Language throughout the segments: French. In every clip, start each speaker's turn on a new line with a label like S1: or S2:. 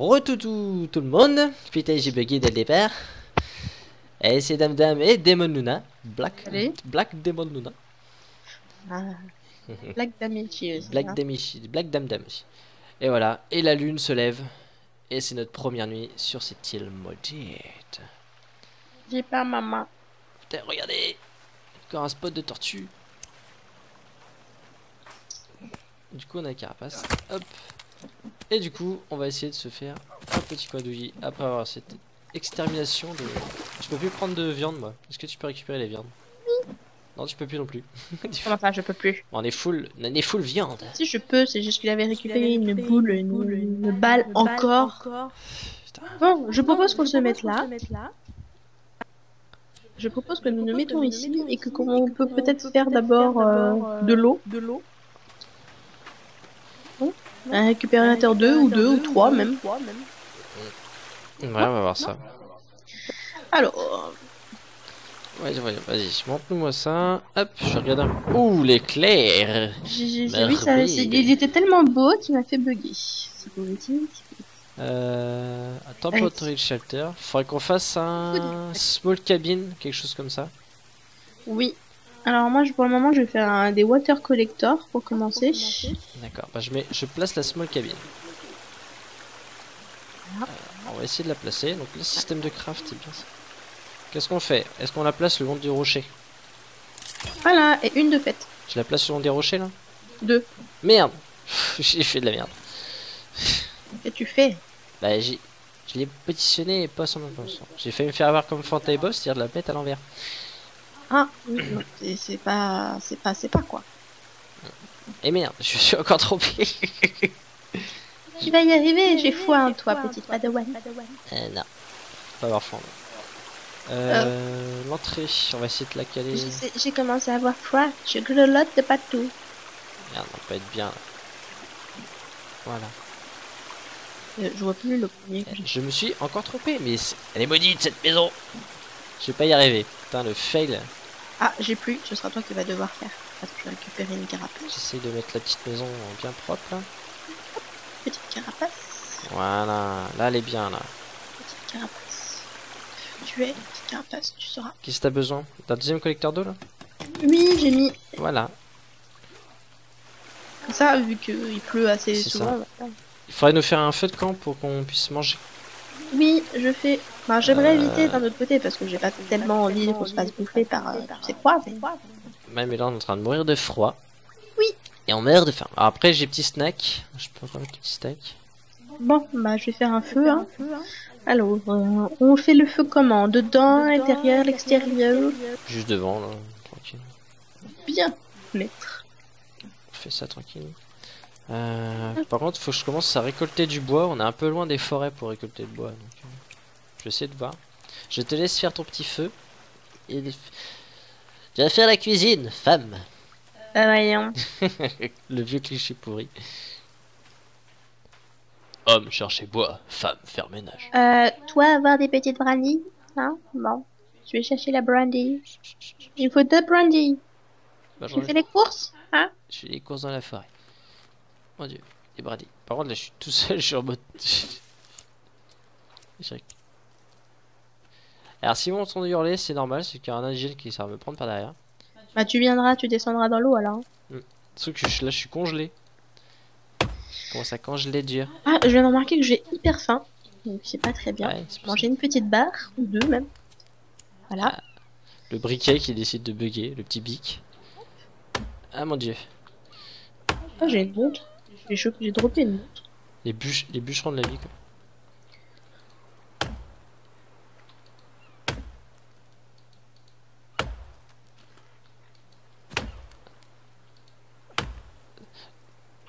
S1: Retoutou tout le monde. Putain, j'ai bugué dès le départ. Et c'est Dame Dame et Demon Luna. Black Demon Luna.
S2: Ah, Black Damichi aussi.
S1: Black
S2: Hein.
S1: Damichi, Black Dame Dame aussi. Et voilà, et la lune se lève. Et c'est notre première nuit sur cette île maudite.
S2: J'ai pas maman.
S1: Putain, regardez. Encore un spot de tortue. Du coup, on a la carapace. Hop. Et du coup, on va essayer de se faire un petit quadouillis après avoir cette extermination de... Je peux plus prendre de viande, moi. Est-ce que tu peux récupérer les viandes?
S2: Oui.
S1: Non, tu peux plus non plus.
S2: Comment ça, je peux plus?
S1: On est full viande.
S2: Si je peux, c'est juste qu'il avait récupéré une boule, une balle encore.
S1: Putain.
S2: Bon, je propose qu'on se mette là. Je propose que nous nous mettons ici et que on peut peut-être faire d'abord de l'eau. Un récupérateur 2 ou 3 même.
S1: Ouais, on va voir ça.
S2: Alors,
S1: Ouais, vas-y, montre-nous-moi ça. Hop, je regarde un peu. Ouh, l'éclair.
S2: j'ai vu ça. Il était tellement beau qu'il m'a fait bugger. C'est positif.
S1: Temporary shelter. Faudrait qu'on fasse un small cabin, quelque chose comme ça.
S2: Oui. Alors moi, pour le moment, je vais faire des water collectors pour commencer.
S1: D'accord. Bah, je place la small cabin.
S2: Voilà.
S1: On va essayer de la placer. Donc le système de craft, c'est bien ça. Qu'est-ce qu'on fait? Est-ce qu'on la place le long du rocher?
S2: Voilà, et une de faite.
S1: Je la place le long des rochers là?
S2: 2.
S1: Merde. J'ai fait de la merde.
S2: Qu'est-ce que tu fais?
S1: Bah je l'ai positionné et pas sans même temps. J'ai failli me faire avoir comme Fantasy Boss, c'est-à-dire de la mettre à l'envers.
S2: Ah, non, c'est pas quoi.
S1: Et merde, je suis encore trompé.
S2: Tu vas y arriver, j'ai foi en toi, petite padawan.
S1: Non, pas avoir foi. L'entrée, on va essayer de la caler.
S2: J'ai commencé à avoir foi, je grelotte de partout.
S1: Merde, on peut être bien là. Voilà.
S2: Je vois plus le premier.
S1: Je me suis encore trompé, mais elle est maudite cette maison. Je vais pas y arriver. Putain, le fail.
S2: Ah, j'ai plus, ce sera toi qui vas devoir faire. Attends, je vais récupérer une carapace.
S1: J'essaie de mettre la petite maison bien propre là.
S2: Petite carapace.
S1: Voilà, là elle est bien là.
S2: Petite carapace. Tu es, petite carapace, tu sauras.
S1: Qu'est-ce que t'as besoin? D'un deuxième collecteur d'eau là?
S2: Oui, j'ai mis.
S1: Voilà.
S2: Comme ça, vu qu'il pleut assez souvent. Voilà.
S1: Il faudrait nous faire un feu de camp pour qu'on puisse manger.
S2: Oui, je fais. Bah, j'aimerais éviter d'un autre côté parce que j'ai pas tellement envie qu'on se fasse bouffer par ces froids.
S1: Ouais, mais là on est en train de mourir de froid.
S2: Oui.
S1: Et on meurt de faim. Alors après j'ai petit snack. Je peux encore mettre le petit snack.
S2: Bon, bah je vais faire un feu. Hein. Alors, on fait le feu comment? Dedans, à l'intérieur, l'extérieur?
S1: Juste devant là, tranquille.
S2: Bien, maître.
S1: On fait ça tranquille. Par contre, faut que je commence à récolter du bois. On est un peu loin des forêts pour récolter le bois. Donc, je vais essayer de voir. Je te laisse faire ton petit feu. Et je vais faire la cuisine, femme.
S2: Voyons.
S1: Le vieux cliché pourri. Homme chercher bois, femme faire ménage.
S2: Toi, avoir des petites brandies? Hein? Bon. Je vais chercher la brandy. Il faut 2 brandy.
S1: Bah,
S2: Tu fais les courses? Hein?
S1: Je fais les courses dans la forêt. Mon dieu, les brandy. Par contre, là, je suis tout seul, je suis en mode. Alors, si vous m'entendez hurler, c'est normal, c'est qu'il y a un indigène qui essaie de me prendre par derrière.
S2: Bah, tu viendras, tu descendras dans l'eau alors.
S1: Sauf que là, je suis congelé. Je commence à congeler dur.
S2: Ah, je viens de remarquer que j'ai hyper faim. Donc, c'est pas très bien.
S1: Ouais,
S2: Manger une petite barre, ou 2 même. Voilà.
S1: Ah, le briquet qui décide de bugger, le petit bic. Ah mon dieu.
S2: Ah, j'ai une montre. J'ai droppé une montre.
S1: Les bûcherons de la vie, quoi.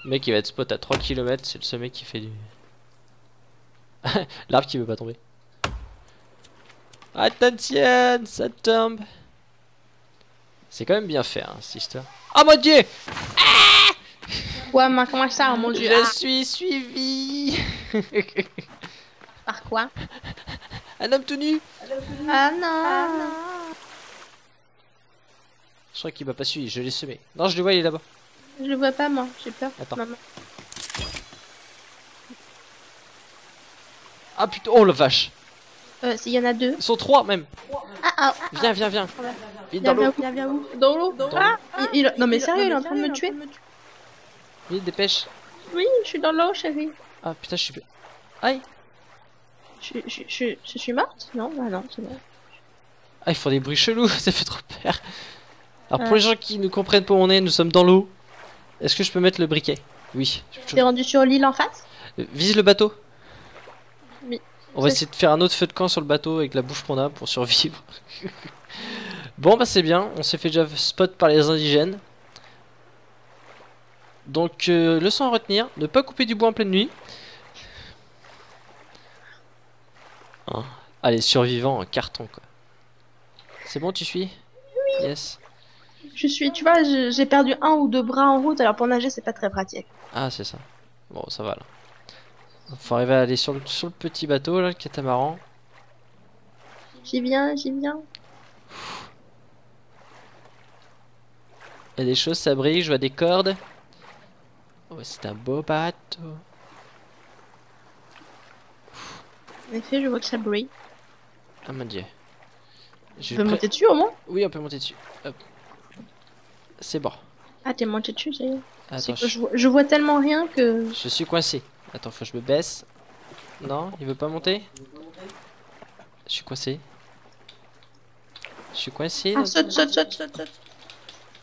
S1: Le mec il va être spot à 3 km, c'est le seul mec qui fait du... L'arbre qui veut pas tomber. Attention, ça tombe. C'est quand même bien fait, hein, cette histoire. Oh mon dieu!
S2: Ouais, mais comment ça, oh mon dieu?
S1: Je suis suivi.
S2: Par quoi?
S1: Un homme tout nu.
S2: Ah non.
S1: Je crois qu'il m'a pas suivi, je l'ai semé. Non, je le vois, il est là-bas.
S2: Je le vois pas, moi, j'ai peur.
S1: Attends.
S2: Maman.
S1: Ah putain, oh la vache.
S2: S'il y en a 2.
S1: Ils sont 3 même.
S2: Ah.
S1: Viens. Vite dans l'eau.
S2: Viens où? Dans l'eau. Non mais sérieux, il est en train de me tuer.
S1: Vite, dépêche.
S2: Oui, je suis dans l'eau, chérie.
S1: Ah putain, je suis... Aïe.
S2: Je suis morte? Non, bah non, c'est bon.
S1: Ah, ils font des bruits chelous, ça fait trop peur. Alors pour les gens qui ne comprennent pas où on est, nous sommes dans l'eau. Est-ce que je peux mettre le briquet? Oui.
S2: T'es rendu sur l'île en face?
S1: Vise le bateau.
S2: Oui.
S1: On va essayer de faire un autre feu de camp sur le bateau avec la bouffe qu'on a pour survivre. Bon bah c'est bien, on s'est fait déjà spot par les indigènes. Donc leçon à retenir, ne pas couper du bois en pleine nuit. Hein. Allez, survivant en carton quoi. C'est bon, tu suis? Oui. Yes.
S2: Tu vois, j'ai perdu 1 ou 2 bras en route, alors pour nager c'est pas très pratique.
S1: Ah c'est ça. Bon ça va là. Faut arriver à aller sur le petit bateau là, le catamaran.
S2: J'y viens.
S1: Il y a des choses, ça brille, je vois des cordes. Oh, c'est un beau bateau.
S2: En effet, je vois que ça brille.
S1: Ah mon dieu.
S2: Tu peux monter dessus au moins?
S1: Oui, on peut monter dessus. Hop. C'est bon.
S2: Ah, t'es monté dessus, ça y est.
S1: Attends,
S2: je vois tellement rien que...
S1: Je suis coincé. Attends, faut que je me baisse. Non, il veut pas monter? Je suis coincé. Je suis coincé.
S2: Ah, saute.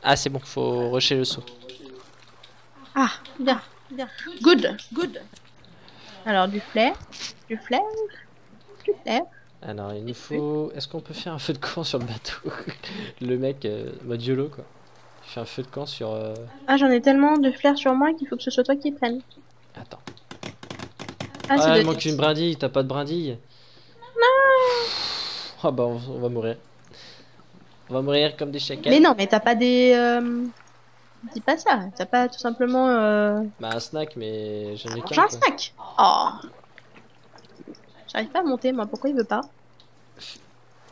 S1: Ah, c'est bon, faut rusher le saut.
S2: Ah, bien. Good. Alors, du flair.
S1: Alors, il nous faut... Est-ce qu'on peut faire un feu de camp sur le bateau? Le mec, mode YOLO, quoi. Il fait un feu de camp sur...
S2: Ah, j'en ai tellement de flair sur moi qu'il faut que ce soit toi qui prenne.
S1: Attends.
S2: Ah,
S1: il manque une brindille, t'as pas de brindille?
S2: Non.
S1: Ah bah, on va mourir. On va mourir comme des chacals.
S2: Mais non, mais t'as pas des... Dis pas ça, t'as pas tout simplement...
S1: Bah, un snack, mais j'en ai
S2: J'ai un snack. Oh. J'arrive pas à monter, moi, pourquoi il veut pas?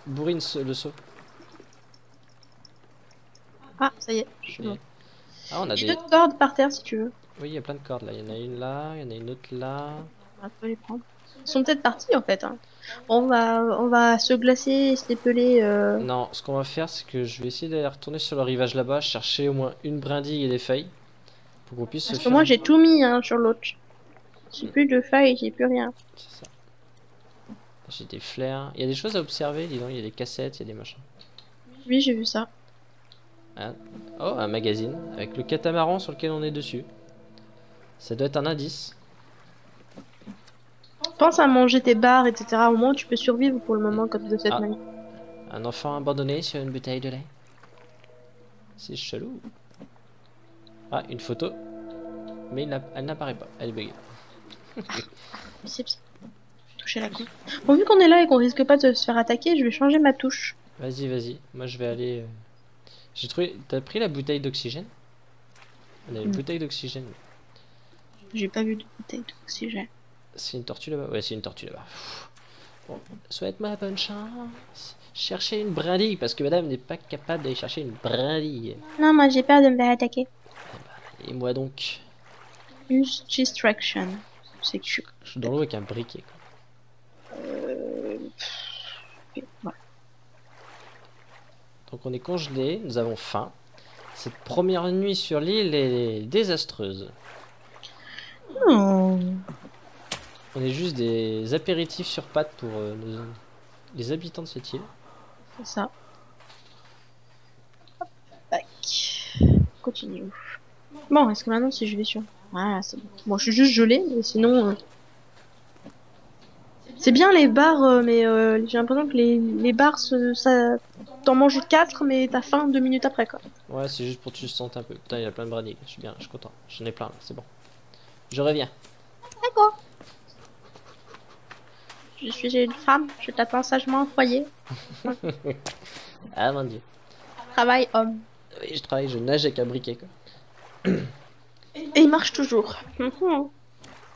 S1: Bourrine le saut.
S2: Ah, ça y est, je suis bon.
S1: Ah, on a
S2: des cordes par terre si tu veux.
S1: Oui, il y a plein de cordes là. Il y en a une là, il y en a une autre là.
S2: On peut les prendre. Ils sont peut-être partis en fait. Hein. On va se glacer et se dépeler.
S1: Non, ce qu'on va faire, c'est que je vais essayer d'aller retourner sur le rivage là-bas, chercher au moins une brindille et des feuilles. Pour qu'on puisse
S2: Parce
S1: se
S2: que
S1: faire...
S2: moi j'ai tout mis hein, sur l'autre. J'ai plus de feuilles, j'ai plus rien.
S1: C'est ça. J'ai des flares. Il y a des choses à observer, dis donc. Il y a des cassettes, il y a des machins.
S2: Oui, j'ai vu ça.
S1: Ah. Oh, un magazine avec le catamaran sur lequel on est dessus. Ça doit être un indice.
S2: Pense à manger tes barres, etc. Au moins tu peux survivre pour le moment comme de cette manière.
S1: Un enfant abandonné sur une bouteille de lait. C'est chelou. Ah, une photo. Mais elle n'apparaît pas. Elle est buggée.
S2: Toucher la coupe. Bon, vu qu'on est là et qu'on risque pas de se faire attaquer, je vais changer ma touche.
S1: Vas-y. Moi je vais aller... J'ai trouvé... T'as pris la bouteille d'oxygène? On a une bouteille d'oxygène.
S2: J'ai pas vu de bouteille d'oxygène.
S1: C'est une tortue là-bas? Ouais, c'est une tortue là-bas. Bon, souhaite-moi bonne chance. Cherchez une brindille, parce que madame n'est pas capable d'aller chercher une brindille.
S2: Non, moi j'ai peur de me faire attaquer.
S1: Et moi donc?
S2: Use distraction. C'est que
S1: je suis dans l'eau avec un briquet.
S2: Voilà.
S1: Donc on est congelé, nous avons faim. Cette première nuit sur l'île est désastreuse.
S2: Oh.
S1: On est juste des apéritifs sur pattes pour les habitants de cette île.
S2: C'est ça. Hop, back. Continue. Bon, est-ce que maintenant si je vais sur... Voilà, c'est bon. Bon, je suis juste gelé, mais sinon... C'est bien les bars, mais j'ai l'impression que les bars, ça... T'en manges 4, mais t'as faim 2 minutes après, quoi.
S1: Ouais, c'est juste pour que tu te sentes un peu. Putain, il y a plein de brindilles. Je suis bien, je suis content. J'en ai plein, c'est bon. Je reviens.
S2: D'accord. Je suis une femme, je t'attends sagement au foyer.
S1: Ah mon dieu.
S2: Travail homme.
S1: Oui, je travaille, je nage avec un briquet quoi.
S2: Et il marche toujours.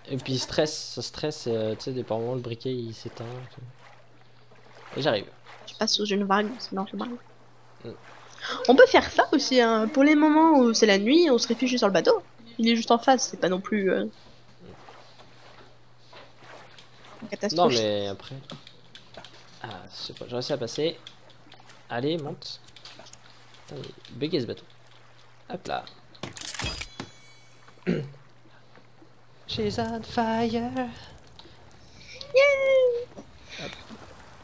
S1: Et puis il stresse, ça stresse, tu sais, par moments le briquet il s'éteint. Et j'arrive.
S2: Je passe sous une vague, sinon je marche. On peut faire ça aussi, hein. Pour les moments où c'est la nuit, on se réfugie sur le bateau. Il est juste en face, c'est pas non plus...
S1: Non,
S2: catastrophique.
S1: mais après. Ah, je sais pas, j'ai réussi à passer. Allez, monte. Allez, buguez ce bateau. Hop là. She's on fire. Hop.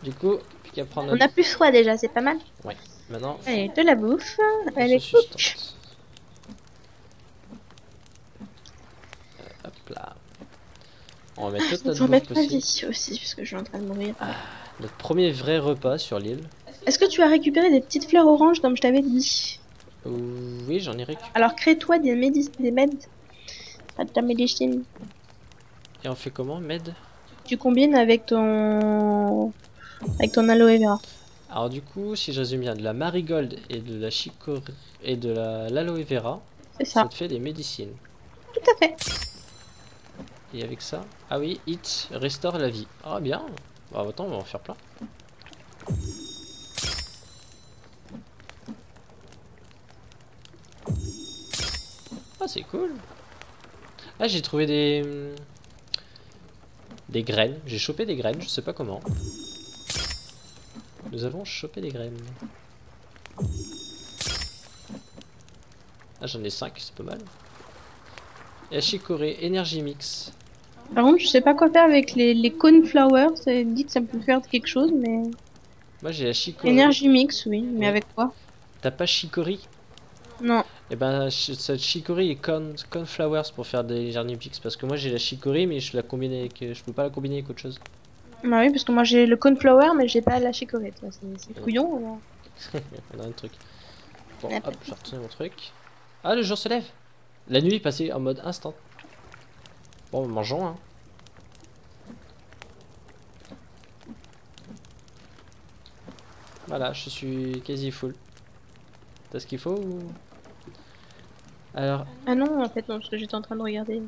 S1: Du coup, plus qu'à prendre
S2: On
S1: notre.
S2: a plus froid déjà, c'est pas mal.
S1: Ouais, maintenant,
S2: Allez, de la bouffe.
S1: on
S2: Allez,
S1: se
S2: coupe.
S1: sustente. Hop là. On va mettre toute
S2: Il
S1: notre
S2: faut
S1: bouffe
S2: mettre ma
S1: possible.
S2: vie aussi, parce que je suis en train de mourir.
S1: Notre premier vrai repas sur l'île.
S2: Est-ce que tu as récupéré des petites fleurs oranges comme je t'avais dit?
S1: Oui, j'en ai récupéré.
S2: Alors crée-toi des meds. Pas de ta médecine.
S1: Et on fait comment, Med?
S2: Tu combines avec ton aloe vera.
S1: Alors du coup, si je résume bien, de la marigold et de la chicorée et de l'aloe vera,
S2: C'est
S1: ça
S2: ça.
S1: te fait des médecines.
S2: Tout à fait.
S1: Et avec ça, ah oui, it restaure la vie. Ah bien. Bah attends, on va en faire plein. Ah c'est cool. Ah j'ai trouvé des graines. J'ai chopé des graines, je sais pas comment. Nous avons chopé des graines. Ah j'en ai 5, c'est pas mal. Et chicorée, énergie mix.
S2: Par contre, je sais pas quoi faire avec les cornflowers. Ça dit que ça peut faire quelque chose, mais...
S1: Moi j'ai la chicorée.
S2: Énergie mix, oui. Mais
S1: Oui.
S2: avec quoi?
S1: T'as pas chicorée?
S2: Non.
S1: Et ben cette chicorée et cornflowers pour faire des énergie mix. Parce que moi j'ai la chicorée mais je la combine avec, je peux pas la combiner avec autre chose.
S2: Bah oui, parce que moi j'ai le cornflower, mais j'ai pas la chicorée. C'est couillon. Alors.
S1: On a un truc. Bon,
S2: Ah,
S1: hop, je retourne mon truc. Ah, le jour se lève. La nuit est passée en mode instant. Bon, mangeons, hein. Voilà, je suis quasi full. T'as ce qu'il faut ou... Alors,
S2: Ah non, en fait, non, parce que j'étais en train de regarder.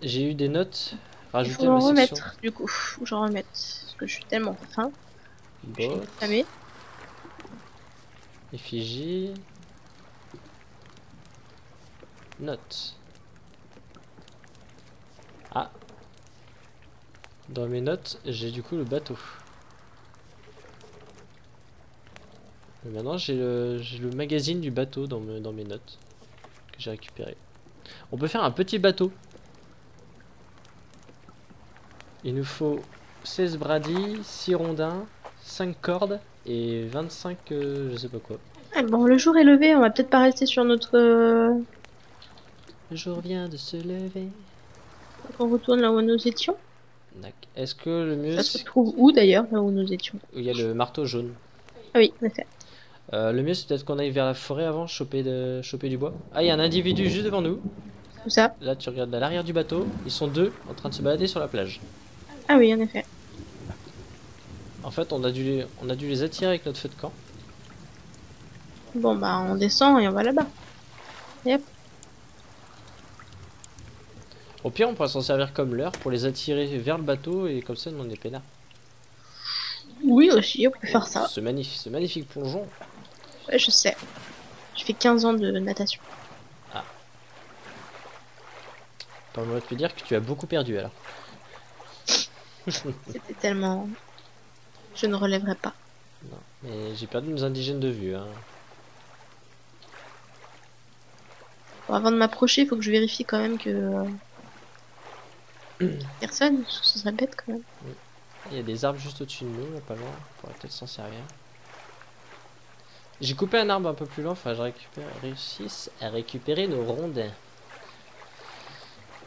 S1: j'ai eu des notes
S2: Il
S1: rajoutées
S2: faut
S1: à
S2: en
S1: ma section.
S2: remettre, du coup. Faut que j'en remette. Parce que je suis tellement faim. Je suis
S1: Bot,
S2: affamée.
S1: effigie. Notes. Ah. Dans mes notes, j'ai du coup le bateau. Et maintenant, j'ai le magazine du bateau dans mes notes que j'ai récupéré. On peut faire un petit bateau. Il nous faut 16 bradis, 6 rondins, 5 cordes et 25 je sais pas quoi.
S2: Ah, bon, le jour est levé, on va peut-être pas rester sur notre...
S1: Le jour vient de se lever.
S2: On retourne là où nous étions.
S1: Est-ce que le mieux
S2: Ça se
S1: c'est...
S2: trouve où d'ailleurs, là où nous étions?
S1: Il y a le marteau jaune.
S2: Ah oui, en effet.
S1: Le mieux c'est peut-être qu'on aille vers la forêt avant, choper du bois. Ah, il y a un individu juste devant nous.
S2: Où ça?
S1: Là, tu regardes à l'arrière du bateau. Ils sont deux en train de se balader sur la plage.
S2: Ah oui, en effet.
S1: En fait, on a dû les attirer avec notre feu de camp.
S2: Bon bah on descend et on va là-bas. Yep.
S1: Au pire, on pourrait s'en servir comme leurre pour les attirer vers le bateau et comme ça, on est peinard.
S2: Oui aussi, on peut faire ça.
S1: Ce magnifique plongeon.
S2: Ouais, je sais. Je fais 15 ans de natation.
S1: Permets-moi de te dire que tu as beaucoup perdu alors.
S2: C'était tellement... Je ne relèverai pas.
S1: Non, mais j'ai perdu nos indigènes de vue. Hein.
S2: Bon, avant de m'approcher, il faut que je vérifie quand même que... Personne, parce que ce serait bête quand même.
S1: Il y a des arbres juste au-dessus de nous, là, pas loin. On pourrait peut-être s'en servir. J'ai coupé un arbre un peu plus loin, enfin je réussisse à récupérer nos rondins.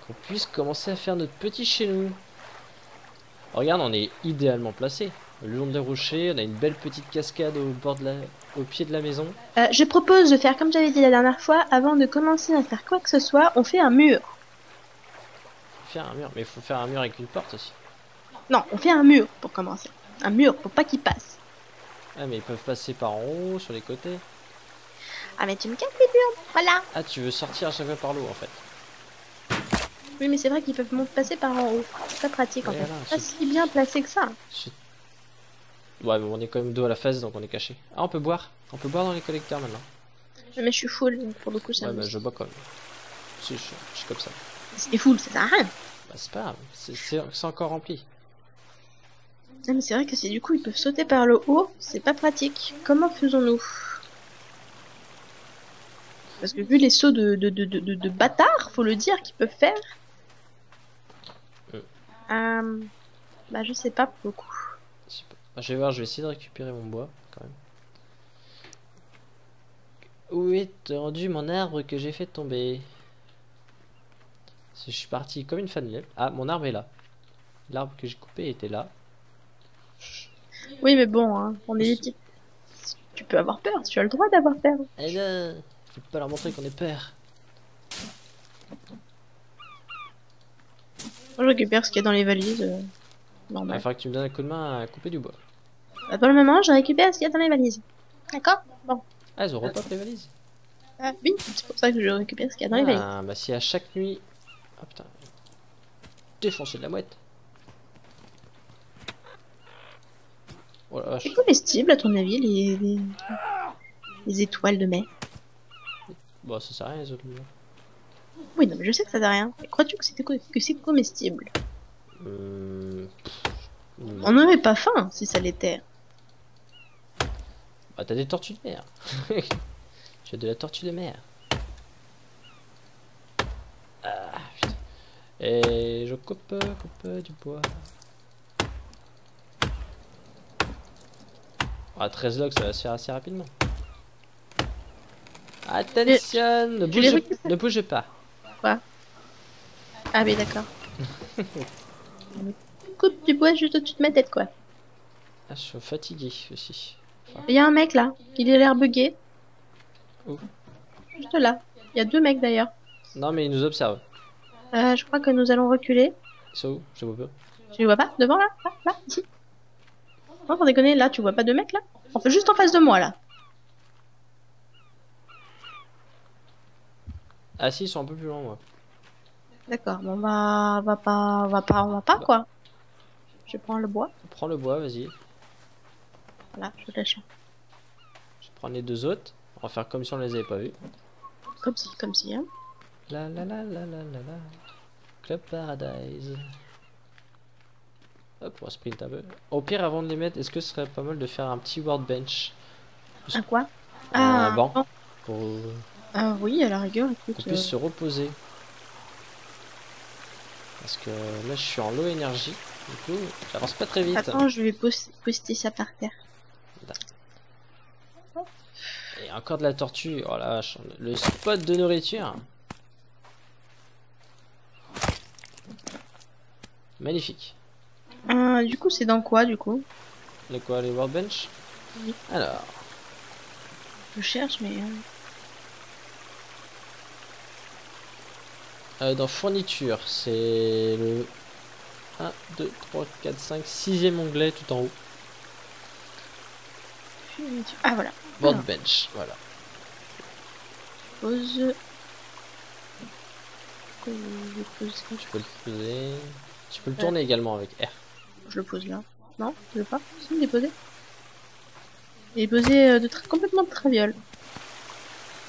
S1: Qu'on puisse commencer à faire notre petit chez nous. Regarde, on est idéalement placé. Le long des rochers, on a une belle petite cascade au pied de la maison.
S2: Je propose de faire comme j'avais dit la dernière fois, avant de commencer à faire quoi que ce soit, on fait un mur.
S1: Faire un mur, mais il faut faire un mur avec une porte aussi.
S2: Non, on fait un mur pour commencer. Un mur pour pas qu'ils passent.
S1: Ah mais ils peuvent passer par en haut, sur les côtés.
S2: Ah mais tu me casses les murs, voilà.
S1: Ah tu veux sortir à chaque fois par l'eau en fait.
S2: Oui mais c'est vrai qu'ils peuvent passer par en haut. C'est pas pratique en
S1: Et
S2: fait.
S1: voilà,
S2: Pas si bien placé que ça.
S1: Ouais mais on est quand même dos à la face donc on est caché. Ah on peut boire dans les collecteurs maintenant.
S2: Mais je suis full, donc pour le coup ça
S1: Ouais
S2: me...
S1: bah je bois quand même. Si, je suis comme ça.
S2: C'est full, ça sert à rien.
S1: Bah c'est pas grave, c'est encore rempli.
S2: Ah, mais c'est vrai que si du coup ils peuvent sauter par le haut, c'est pas pratique. Comment faisons-nous? Parce que vu les sauts de bâtards, faut le dire, qu'ils peuvent faire. Bah je sais pas pour le coup.
S1: Je vais voir, je vais essayer de récupérer mon bois quand même. Où est rendu mon arbre que j'ai fait tomber? Je suis parti comme une fanelle. Ah, mon arbre est là. L'arbre que j'ai coupé était là.
S2: Oui, mais bon, hein, on est des petits. Tu peux avoir peur, tu as le droit d'avoir peur.
S1: Eh là, faut pas leur montrer qu'on est peur.
S2: Moi, je récupère ce qu'il y a dans les valises.
S1: Il
S2: Normal.
S1: faudra que tu me donnes un coup de main à couper du bois.
S2: Bah, pour le moment, je récupère ce qu'il y a dans les valises. D'accord? Bon.
S1: Ah, elles ont repop les valises.
S2: Ah, oui, c'est pour ça que je récupère ce qu'il y a dans les valises.
S1: Ah, bah si à chaque nuit... Ah putain. Défoncer de la mouette. Oh la vache.
S2: C'est comestible, à ton avis, les étoiles de mer?
S1: Bon, ça sert à rien les autres.
S2: Oui, non, mais je sais que ça sert à rien. Mais crois-tu que c'est comestible? On n'aurait pas faim si ça l'était.
S1: Bah t'as des tortues de mer. Tu as de la tortue de mer. Ah putain. Et je coupe du bois. Ah 13 logs ça va se faire assez rapidement. Attention, ne bougez pas.
S2: Quoi? Ah oui, d'accord. Coupe du bois juste au-dessus de ma tête, quoi.
S1: Ah, je suis fatigué aussi.
S2: Il y a un mec là, il a l'air bugué.
S1: Où?
S2: Juste là. Il y a deux mecs d'ailleurs.
S1: Non mais ils nous observent.
S2: Je crois que nous allons reculer.
S1: Ils sont où? Je vois pas.
S2: Tu les vois pas? Devant là? Là, ici. Non, pour déconner, là, tu vois pas deux mecs là? Enfin, juste en face de moi là.
S1: Ah si, ils sont un peu plus loin moi.
S2: D'accord, bon, on va pas quoi. Je prends le bois.
S1: Prends le bois, vas-y.
S2: Voilà, je lâche.
S1: Je prends les deux autres. On va faire comme si on les avait pas vus.
S2: Comme si, hein.
S1: La la la la la la la. Club Paradise. Hop, on va sprint un peu. Au pire, avant de les mettre, est-ce que ce serait pas mal de faire un petit workbench?
S2: Un quoi?
S1: Un banc.
S2: Bon.
S1: Pour
S2: Oui, à la rigueur, écoute.
S1: qu'on puisse se reposer. Parce que là, je suis en low énergie. Du coup, j'avance pas très vite.
S2: Attends, je vais poster ça par terre.
S1: Et encore de la tortue. Oh la vache, le spot de nourriture. Magnifique.
S2: Du coup, c'est dans quoi, du coup?
S1: Les quoi, les workbench?
S2: Oui.
S1: Alors,
S2: Je cherche, mais...
S1: dans fourniture, c'est le 1, 2, 3, 4, 5, 6ème onglet tout en haut.
S2: Ah, voilà.
S1: Workbench, voilà.
S2: Pose...
S1: Tu peux le poser. Tu peux le tourner également avec R.
S2: Je le pose là. Non, je veux pas. Si, il est posé. Il est posé complètement de traviole.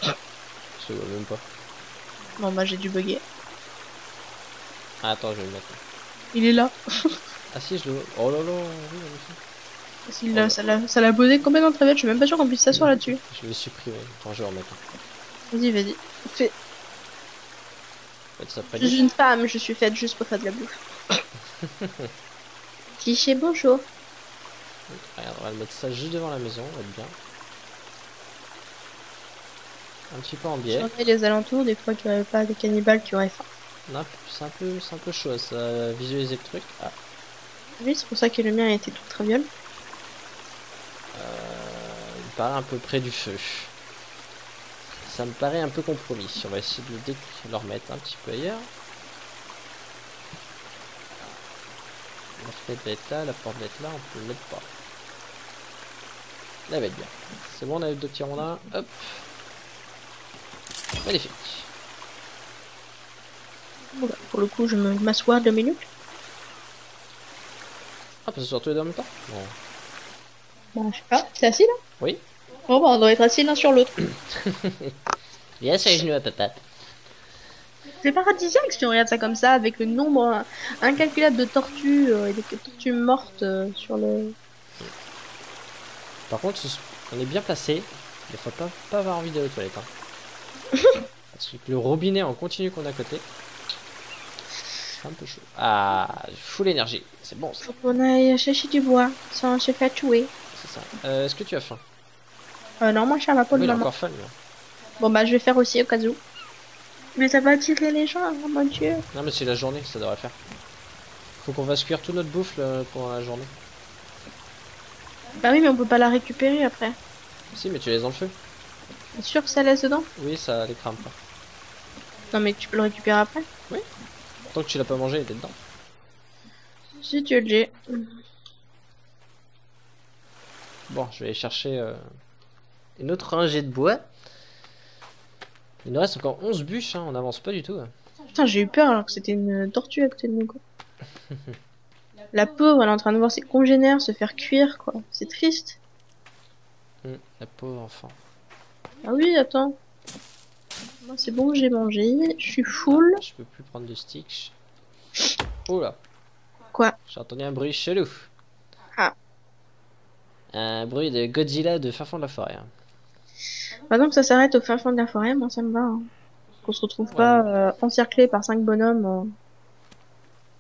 S1: Je vois même pas.
S2: Bon, bah, j'ai dû bugger.
S1: Ah, attends, je vais le mettre.
S2: Il est là.
S1: Ah si, je le vois. Oh là là, oui, magnifique.
S2: Ça l'a posé complètement de traviole. Je suis même pas sûr qu'on puisse s'asseoir là-dessus.
S1: Je vais supprimer. Attends, je vais en remettre.
S2: Vas-y. Fais.
S1: Faites ça près
S2: Je suis une femme, je suis faite juste pour faire de la bouffe. Cliché, bonjour.
S1: Regarde, on va le mettre ça juste devant la maison, on va être bien. Un petit peu en biais.
S2: Surveille les alentours, des fois qu'il n'y aurait pas des cannibales qui auraient faim.
S1: Non, c'est un peu chaud ça, visualiser le truc. Ah.
S2: Oui, c'est pour ça que le mien était tout traviole.
S1: Il paraît un peu près du feu. Ça me paraît un peu compromis. On va essayer de le remettre un petit peu ailleurs. La fenêtre va être là, la porte va être là, on peut le mettre pas. Là, elle va être bien. C'est bon, on a eu deux petits rondins. Hop. Magnifique.
S2: Bon, bah, pour le coup, je m'assois 2 minutes.
S1: Ah, parce que sur tous les deux en même temps? Bon.
S2: Bah, je sais pas. C'est assis là?
S1: Oui.
S2: Bon, bah, on doit être assis l'un sur l'autre.
S1: Viens sur les genoux à patate.
S2: C'est paradisiaque si on regarde ça comme ça, avec le nombre incalculable de tortues et des tortues mortes sur le...
S1: Par contre, on est bien placé. Il faut pas avoir envie d'aller aux toilettes. Hein. Parce que le robinet en continu qu'on a à côté, c'est un peu chaud. Ah, full énergie. C'est bon ça.
S2: Faut qu'on aille chercher du bois, sans se faire tuer.
S1: C'est ça. Est-ce que tu as faim?
S2: Non, moi je suis à ma peau
S1: Oui,
S2: de
S1: il a
S2: maman.
S1: encore faim lui. Hein.
S2: Bon bah je vais faire aussi au cas où. Mais ça va attirer les gens, oh mon dieu.
S1: Non mais c'est la journée, ça devrait faire. Faut qu'on fasse cuire toute notre bouffe pendant la journée.
S2: Bah oui, mais on peut pas la récupérer après.
S1: Si, mais tu laisses dans le feu.
S2: T'es sûr que ça laisse dedans?
S1: Oui, ça les crame pas.
S2: Non mais tu peux le récupérer après?
S1: Oui. Tant que tu l'as pas mangé, il était dedans.
S2: Si tu le dis.
S1: Bon, je vais aller chercher une autre rangée de bois. Il nous reste encore 11 bûches, hein, on avance pas du tout. Hein.
S2: Putain, j'ai eu peur alors que c'était une tortue à côté de nous, quoi. La pauvre, elle est en train de voir ses congénères se faire cuire, quoi. C'est triste.
S1: La pauvre enfant.
S2: Ah oui, attends. Moi, c'est bon, j'ai mangé. Je suis full.
S1: Je peux plus prendre de stick. Oh là.
S2: Quoi?
S1: J'ai entendu un bruit chelou.
S2: Ah.
S1: Un bruit de Godzilla de fin fond de la forêt. Hein.
S2: Maintenant que ça s'arrête au fin fond de la forêt, moi ça me va. Hein. Qu'on se retrouve pas encerclé par 5 bonhommes.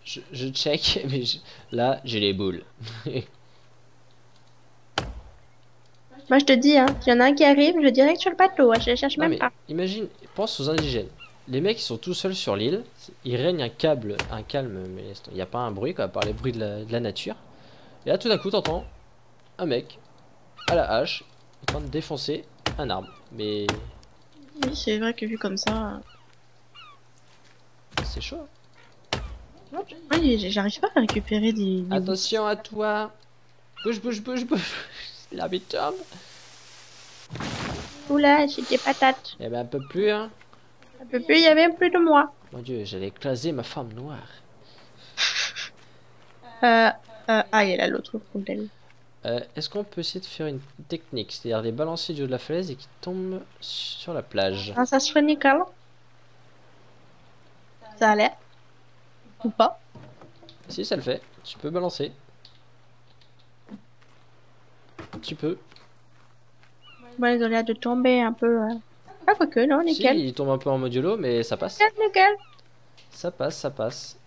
S1: Je check, mais là j'ai les boules.
S2: Moi je te dis, hein, s'il y en a un qui arrive, je direct sur le bateau, hein, je cherche
S1: Non,
S2: même
S1: mais
S2: pas.
S1: imagine, pense aux indigènes. Les mecs ils sont tout seuls sur l'île, il règne un calme, mais il n'y a pas un bruit quoi, à part les bruits de la nature. Et là tout d'un coup t'entends un mec à la hache en train de défoncer un arbre. Mais
S2: Oui, c'est vrai que vu comme ça.
S1: c'est chaud.
S2: Oui, j'arrive pas à récupérer des...
S1: Attention à toi. Bouge, bouge, bouge, bouge. L'arbre tombe.
S2: Oula, j'ai des patates.
S1: Eh ben un peu plus hein.
S2: Un peu plus, il y avait plus de moi.
S1: Mon dieu, j'allais écraser ma femme noire.
S2: Ah, il y a là l'autre poubelle.
S1: Est-ce qu'on peut essayer de faire une technique, c'est-à-dire les balancer du haut de la falaise et qui tombent sur la plage?
S2: Ah, ça se fait nickel. Ça a l'air. Ou pas.
S1: Si ça le fait, tu peux balancer. Tu peux.
S2: Bon, ils ont l'air de tomber un peu. Ah, quoique, non, nickel.
S1: Si, il tombe un peu en modulo, mais ça passe.
S2: Nickel.
S1: Ça passe, ça passe.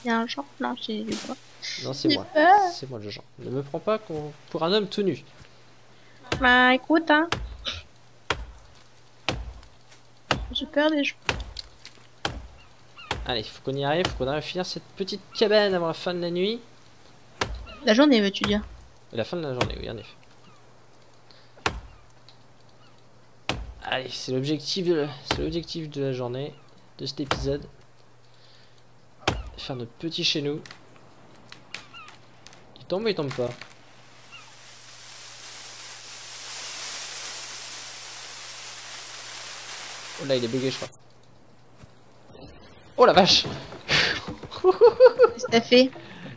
S2: Il y a un champ. Non, c'est du bois.
S1: Non, c'est
S2: J'ai
S1: moi.
S2: peur.
S1: C'est moi le genre. Ne me prends pas pour un homme tout nu.
S2: Bah, écoute, hein. J'ai peur des gens.
S1: Allez, faut qu'on y arrive, faut qu'on arrive à finir cette petite cabane avant la fin de la nuit.
S2: La journée, veux-tu dire?
S1: La fin de la journée, oui, en effet. Allez, c'est l'objectif de la journée, de cet épisode. Faire notre petit chez nous. Il tombe ou il tombe pas? Oh là, il est bugué, je crois. Oh la vache!
S2: Qu'est-ce que t'as fait?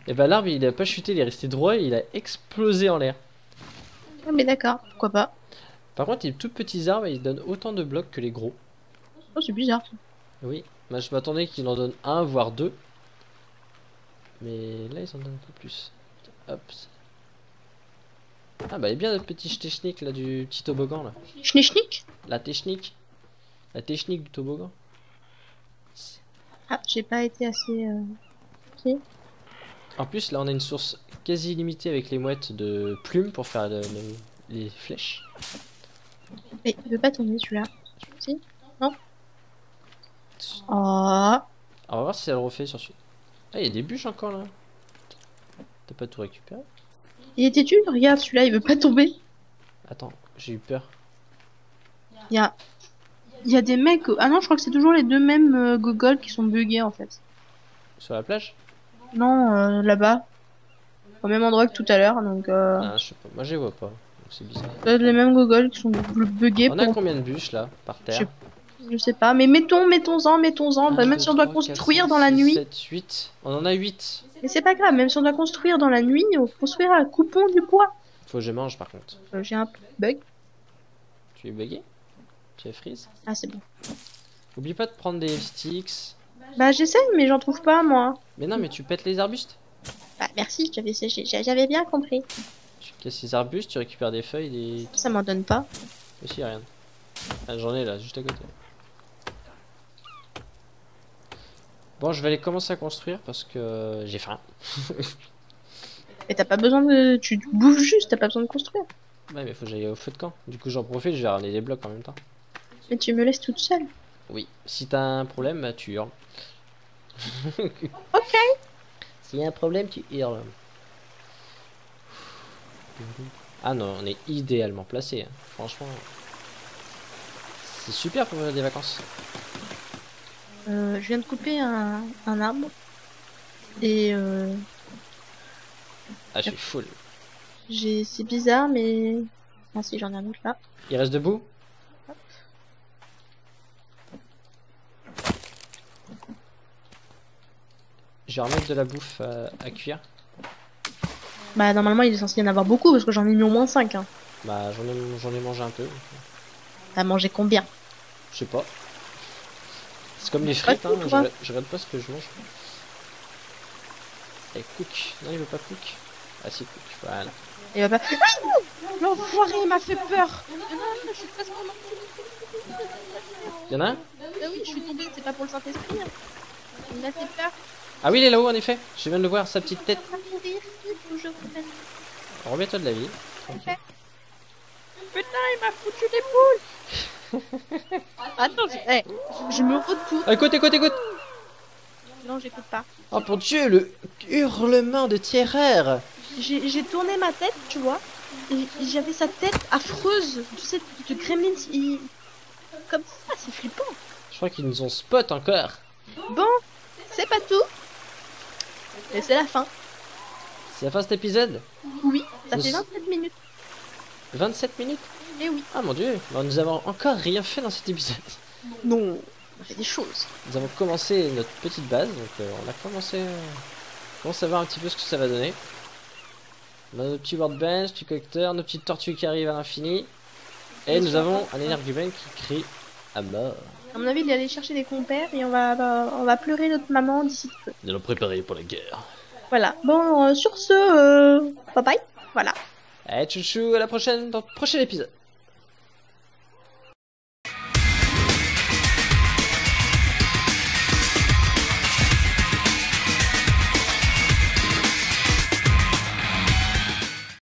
S1: Et bah l'arbre il a pas chuté, il est resté droit et il a explosé en l'air.
S2: Ah, mais d'accord, pourquoi pas.
S1: Par contre, les tout petits arbres ils donnent autant de blocs que les gros.
S2: Oh, c'est bizarre.
S1: Oui, moi je m'attendais qu'il en donne un voire deux. Mais là ils en donnent un peu plus. Hop. Ah bah il est bien notre petit technique là du petit toboggan là.
S2: Schnick.
S1: La technique. La technique du toboggan.
S2: Ah, j'ai pas été assez... Ok.
S1: En plus là on a une source quasi illimitée avec les mouettes de plumes pour faire les flèches.
S2: Mais il veut pas tomber celui-là. Si? Non? Oh.
S1: On va voir si ça le refait sur celui. Ah il y a des bûches encore là. T'as pas tout récupéré?
S2: Il était dur, regarde, celui-là, il veut pas tomber.
S1: Attends, j'ai eu peur.
S2: Il y a des mecs... Ah non, je crois que c'est toujours les deux mêmes gogoles qui sont buggés, en fait.
S1: Sur la plage?
S2: Non, là-bas. Au même endroit que tout à l'heure, donc...
S1: Ah, je sais pas, moi je les vois pas. Donc c'est bizarre.
S2: Les mêmes gogoles qui sont buggés
S1: On a
S2: pour...
S1: combien de bûches là, par terre?
S2: Je sais pas, mais mettons-en. Bah, même si on doit construire dans la nuit.
S1: 7, 8. On en a 8.
S2: Mais c'est pas grave, même si on doit construire dans la nuit, on construira à coupons du bois.
S1: Faut que je mange par contre.
S2: J'ai un bug.
S1: Tu es bugué? Tu es freeze?
S2: Ah, c'est bon.
S1: Oublie pas de prendre des sticks.
S2: Bah j'essaye, mais j'en trouve pas moi.
S1: Mais non, mais tu pètes les arbustes.
S2: Bah merci, j'avais bien compris.
S1: Tu casses les arbustes, tu récupères des feuilles, des...
S2: Ça m'en donne pas.
S1: Aussi, rien. Ah, j'en ai là, juste à côté. Bon, je vais aller commencer à construire parce que j'ai faim.
S2: Mais t'as pas besoin de... Tu bouffes juste, t'as pas besoin de construire.
S1: Ouais, mais faut que j'aille au feu de camp. Du coup, j'en profite, je vais ramener des blocs en même temps.
S2: Mais tu me laisses toute seule.
S1: Oui, si t'as un problème, bah, tu hurles.
S2: Ok.
S1: S'il y a un problème, tu hurles. Ah non, on est idéalement placé. Hein. Franchement, c'est super pour des vacances.
S2: Je viens de couper un arbre. Et
S1: Ah, je suis full.
S2: c'est bizarre, mais... Ah si, j'en ai un autre là.
S1: Il reste debout? Je vais remettre de la bouffe à cuire.
S2: Bah normalement il est censé y en avoir beaucoup parce que j'en ai mis au moins 5. Hein.
S1: Bah j'en ai mangé un peu.
S2: T'as mangé combien?
S1: Je sais pas. C'est comme les frites, hein, je regarde pas ce que je mange. Et cook. Non, il veut pas cook. Ah si, cook, voilà.
S2: Il va pas... L'enfoiré, il m'a fait peur. Je suis presque morte.
S1: Y'en a un?
S2: Ah oui, je suis tombée, c'est pas pour le Saint-Esprit. Hein. Il m'a fait peur.
S1: Ah oui, il est là-haut en effet. Je viens de le voir, sa petite tête. Remets-toi de la vie.
S2: Okay. Putain, il m'a foutu des poules. Attends, je me retourne.
S1: Écoute, écoute, écoute.
S2: Non, j'écoute pas.
S1: Oh mon dieu, le hurlement de terreur.
S2: J'ai tourné ma tête, tu vois. Et j'avais sa tête affreuse. Tu sais, de gremlins. Comme ça, c'est flippant.
S1: Je crois qu'ils nous ont spot encore.
S2: Bon, c'est pas tout. Et c'est la fin.
S1: C'est la fin de cet épisode?
S2: Oui, ça fait 27 minutes.
S1: 27 minutes?
S2: Eh oui.
S1: Ah mon dieu, bah, nous avons encore rien fait dans cet épisode.
S2: Non, on a fait des choses.
S1: Nous avons commencé notre petite base, donc on a commencé à voir un petit peu ce que ça va donner. On a nos petits workbench, petits collecteurs, nos petites tortues qui arrivent à l'infini. Et nous avons un énergumène qui crie à mort.
S2: À mon avis, il est allé chercher des compères et on va pleurer notre maman d'ici peu.
S1: Nous allons préparer pour la guerre.
S2: Voilà. Bon, sur ce, bye bye. Voilà.
S1: Allez, chouchou, à la prochaine, dans le prochain épisode.